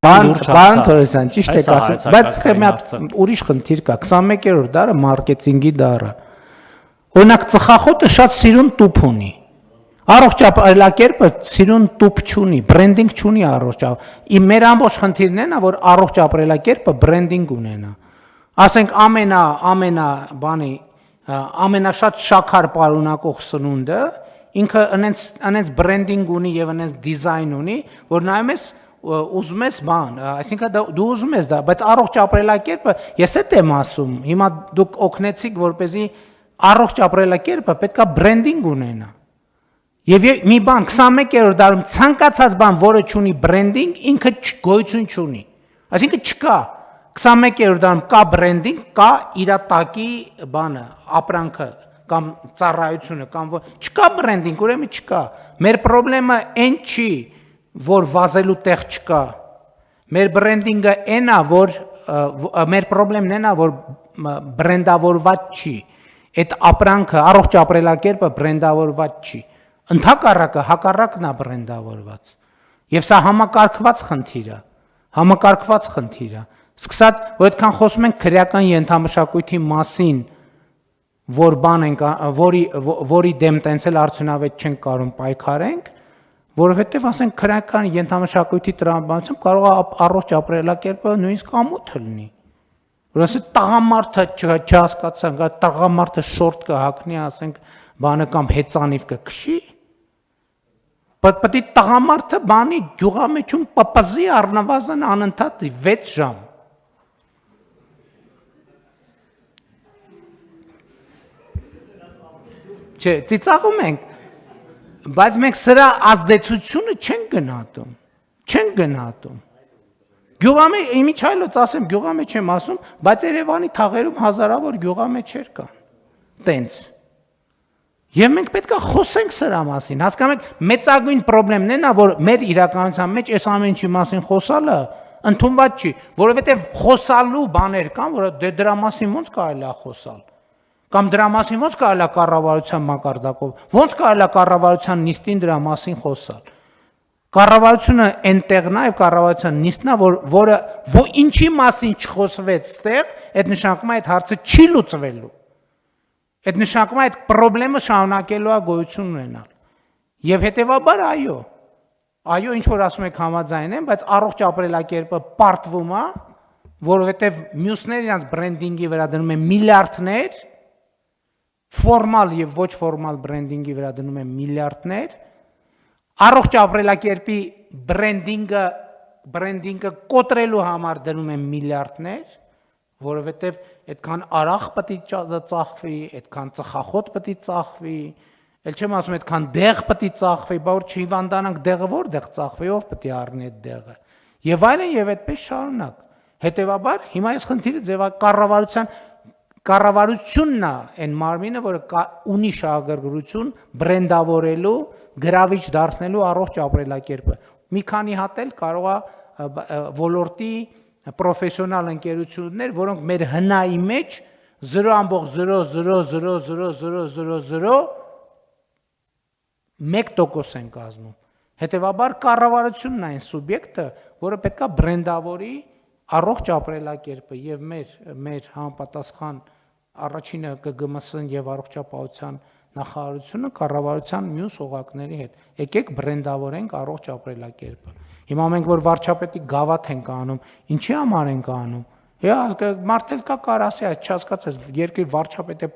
Բան Թորոսյան, ճիշտ եք ասում, բայց մի հատ ուրիշ խնդիր կա, 21-րդ դարը մարքեթինգի դարը։ Օրինակ ծխախոտը շատ սիրուն տուփ ունի։ Առողջ ապրելակերպը սիրուն տուփ չունի, բրենդինգ չունի առողջ։ Մեր ամբողջ խնդիրն է նա, որ առողջ ապրելակերպը բրենդինգ ունենա։ Ասենք ամենաշատ շաքար պարունակող սնունդը ինքը անենց բրենդինգ ունի եւ անենց դիզայն ունի, որ նայում ես ուզում ես բան, այսինքն դու ուզում ես դա, բայց առողջ ապրելակերպը ես էդ եմ ասում, հիմա դուք օգնեցիք, որպեսզի առողջ ապրելակերպը պետքա բրենդինգ ունենա։ Եվ մի բան 21-րդ դարում ցանկացած բան, որը չունի բրենդինգ, ինքը գոյություն չունի։ Այսինքն չկա 21-րդ դարում կա բրենդինգ, կա իր տակի բանը, ապրանքը կամ ծառայությունը կամ չկա բրենդինգ, ուրեմն չկա։ Մեր խնդրեմը այն չի, որ վազելու տեղ չկա։ Մեր բրենդինգը այն է, որ մեր խնդրեմն այն է, որ բրենդավորված չի։ Այդ ապրանքը, առողջ ապրելակերպը բրենդավորված չի։ Ընդհակառակը հակառակն է բրենդավորված։ Եվ սա համակարգված խնդիր է։ Համակարգված խնդիր է։ Սկսած, որ այդքան խոսում ենք քրեական ենթամշակույթի մասին, որ բան ենք, որի դեմ տենցել արդյունավետ չենք կարող պայքարենք, որովհետև ասենք քրեական ենթամշակույթի տրամաբանությամբ կարող է առողջ ապրելակերպը նույնիսկ ամոթ լինի։ Որ ասենք տղամարդը չհասկացան, տղամարդը շորտ կհագնի, ասենք բանը կամ հեծանիվ կքշի։ Պետք է տղամարդը բանի գյուղամեջում պպզի առնվազն անընդհատ 6 ժամ։ Չէ, ծիծաղում ենք, բայց մենք սրա ազդեցությունը չենք գնահատում։ Գյուղամեջ, իմիջայլոց ասեմ, գյուղամեջ եմ ասում, բայց Երևանի թաղերում հազարավոր գյուղամեջեր կան, տենց։ Եվ մենք պետք է խոսենք սրա մասին, հասկանում եք, մեծագույն խնդիրն է նա, որ մեր իրականության մեջ այս ամեն ինչի մասին խոսալը ընդունված չի, որովհետև խոսալու բաներ կան, որ դրա մասին ոնց կարելի է խոսալ։ Կամ դրա մասին ոնց կարելի է կառավարության մակարդակով, ոնց կարելի է կառավարության նիստին դրա մասին խոսալ։ Կառավարությունը այնտեղն է եւ կառավարության նիստն է, որը ինչի մասին չխոսվեց ստեղ, այդ նշանակում է այդ հարցը չի լուծվելու։ Այդ նշանակում է այդ խնդրեմը շարունակելու է գոյություն ունենալ։ Եվ հետեւաբար այո, ինչ որ ասում եք համաձայն եմ, բայց առողջ ապրելակերպը պարտվում է, որովհետեւ մյուսները իրանց բրենդինգի վրա դնում են միլիարդներ, ֆորմալ եւ ոչ ֆորմալ բրենդինգի վրա դնում են միլիարդներ, առողջ ապրելակերպի բրենդինգը կոտրելու համար դնում են միլիարդներ, որովհետև այդքան արախ պետք է ծախվի, այդքան ծխախոտ պետք է ծախվի, ել չեմ ասում այդքան դեղ պետք է ծախվի, բա որ չհիվանդանանք դեղը որտեղ ծախվի, ով պետք է առնի այդ դեղը։ Եվ այլն եւ այդպես շարունակ։ Հետևաբար հիմա այս խնդիրը կառավարությունն է այն մարմինը, որը ունի շահագրգռություն բրենդավորելու, գրավիչ դարձնելու առողջ ապրելակերպը։ Մի քանի հատ էլ կարող է ոլորտի պրոֆեսիոնալ ընկերություններ, որոնք մեր հնայի մեջ 0.0000001% են կազմում։ Հետևաբար կառավարությունն է այն սուբյեկտը, որը պետք է բրենդավորի առողջ ապրելակերպը եւ մեր համապատասխան առաջինը ԿԳՄՍ-ն եւ առողջապահության նախարարությունը կառավարության մյուս օղակների հետ։ Եկեք բրենդավորենք առողջ ապրելակերպը։ Հիմա մենք որ վարչապետի գավաթ ենք անում, ինչի համար ենք անում։ Մարդել կա կարասի, այս չհասկացես, երկրի վարչապետը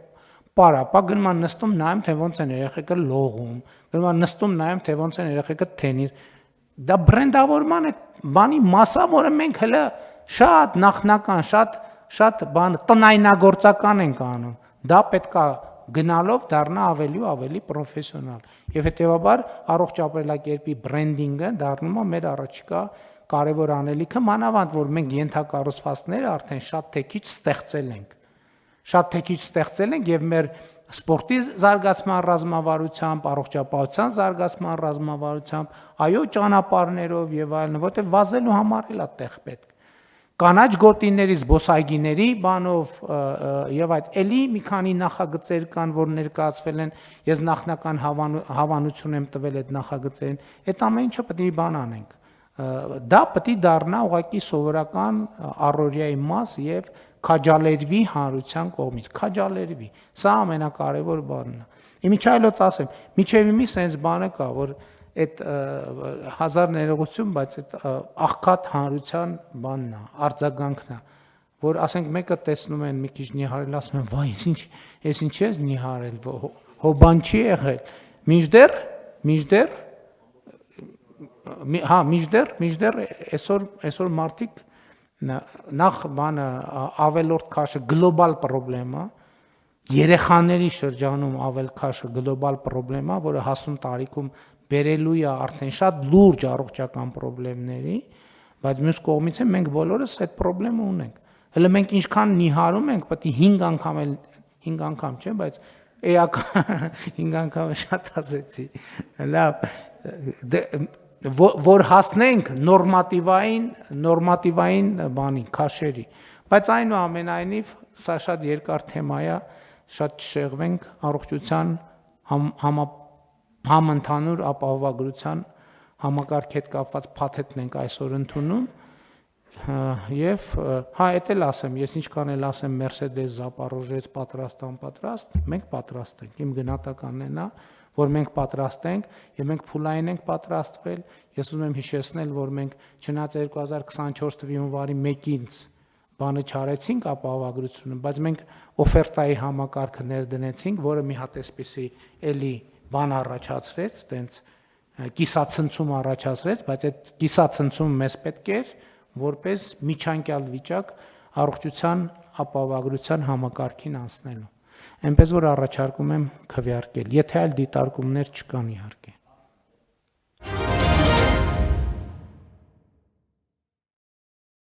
պարապա գնում են նստում նայում, թե ոնց են երեխեքը լողում, գնում են նստում նայում, թե ոնց են երեխեքը թենիս։ Դա բրենդավորման է բանի մասա, որը մենք հələ շատ նախնական, շատ բան տնայնագործական ենք անում։ Դա պետք է գնալով դառնա ավելի ու ավելի պրոֆեսիոնալ։ Եվ հետեւաբար առողջ ապրելակերպի բրենդինգը դառնում է մեր առաջիկա կարևոր անելիքը, մանավանդ որ մենք ենթակառուցվածքները արդեն շատ թե քիչ ստեղծել ենք։ Շատ թե քիչ ստեղծել ենք եւ մեր սպորտի զարգացման ռազմավարությամբ, առողջապահության զարգացման ռազմավարությամբ, այո ճանապարհներով եւ այլն, որտեղ վազելու համար էլ է տեղ պետք։ Կանաչ գոտիների, զբոսայգիների բանով եւ այդ էլի մի քանի նախագծեր կան, որ ներկայացվել են, ես նախնական հավանություն եմ տվել այդ նախագծերին, այդ ամեն ինչը պետք է բան անենք, դա պետք է դառնա ուղղակի սովորական առօրյայի մաս եւ քաջալերվի հանրության կողմից, քաջալերվի։ Սա ամենակարևոր բանն է։ Իմիջայլոց ասեմ, միջև իմի sense բանը կա, որ այդ հազար ներողություն, բայց այդ աղքատ հանրության բանն է, արձագանքն է, որ ասենք մեկը տեսնում են մի քիչ նիհարել, ասում են, վայ, ես ինչ ես նիհարել, հոբան չի եղել։ Մինչդեռ այսօր մարդիկ նախ բանը ավելորդ քաշը գլոբալ պրոբլեմա, երեխաների շրջանում ավել քաշը գլոբալ պրոբլեմա, որը հասուն տարիքում բերելու է արդեն շատ լուրջ առողջական պրոբլեմների, բայց մյուս կողմից է մենք բոլորս այդ պրոբլեմը ունենք։ Հələ մենք ինչքան նիհարում ենք, պետք է 5 անգամ, չէ, բայց էական 5 անգամ շատ ասեցի։ Լավ, որ հասնենք նորմատիվային բանի, քաշերի, բայց այնուամենայնիվ սա շատ երկար թեմա է, շատ չշեղվենք առողջության համընդհանուր ապահովագրության համակարգի հետ կապված փաթեթն ենք այսօր ընդունում եւ էդ էլ ասեմ, ես ինչքան էլ ասեմ Mercedes Zaporozhets պատրաստ, մենք պատրաստ ենք, իմ գնահատականն է նա, որ մենք պատրաստ ենք եւ մենք փուլային ենք պատրաստվել, ես ուզում եմ հիշեցնել, որ մենք չնայած 2024 թվականի հունվարի 1-ին բանը չարեցինք ապահովագրությունը, բայց մենք օֆերտայի համակարգը ներդնեցինք, որը մի հատ էսպիսի էլի բան առաջացրեց, տենց կիսացնցում առաջացրեց, բայց այդ կիսացնցումը մեզ պետք էր որպես միջանկյալ վիճակ առողջության ապահովագրության համակարգին անցնելու։ Այնպես որ առաջարկում եմ քվեարկել, եթե այլ դիտարկումներ չկան իհարկե։